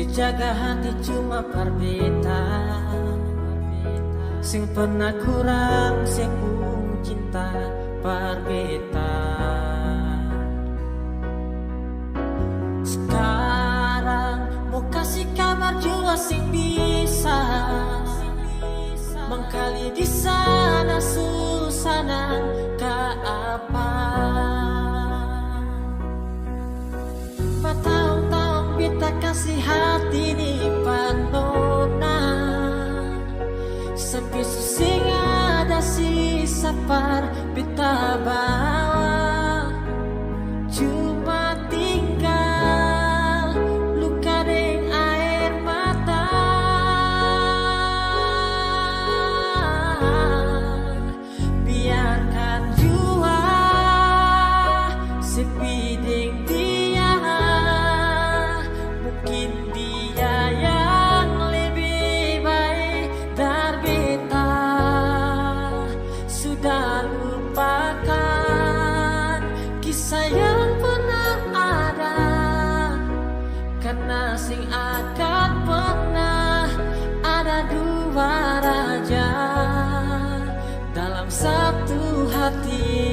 jaga hati cuma perbedaan. Sing pernah kurang sing pun cinta perbedaan. Sekarang mau kasih kabar jua sing bisa mengkali di sana susana ke apa. Bertahun-tahun beta kasih hati di panona, sepi susing ada sisa par beta bawa, cuma tinggal luka deng air mata. Biarkan jua sepi deng dia, mungkin dia yang lebih baik dari beta. Sudah lupakan kisah yang pernah ada, karena sing akan pernah ada dua raja dalam satu hati.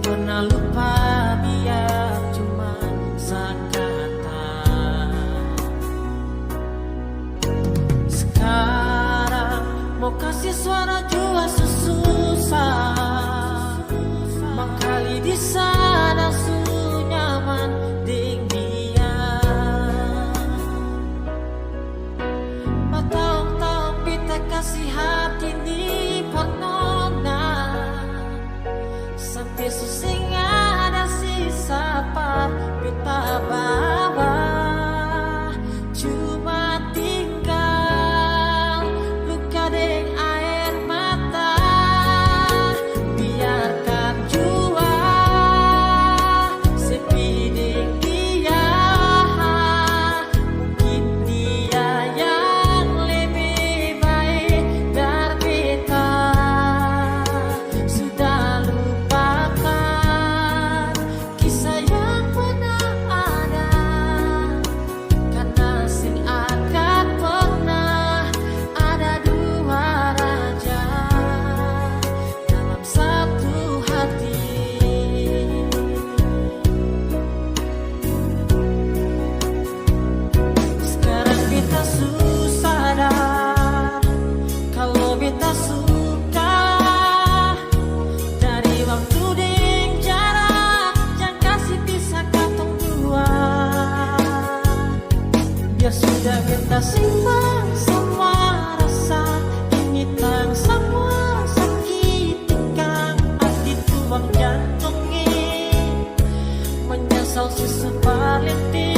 Pernah lupa biar cuma sekata. Sekarang mau kasih suara jua susah, mengkali di sana su nyaman ding dia. Matang-tang kita kasih hati di panona, sampai susing ada sisa par beta bawa, cuma tinggal luka deng air mata. Biarkan jua sepi deng dia, mungkin dia yang lebih baik dari beta. Sudah beta suka dari waktu deng jarak, jangan kasih pisah katong dua. Biar sudah beta simpan semua rasa, ini tang semua sakit kang hati tuang jantungnya, menyesal sesepalintir.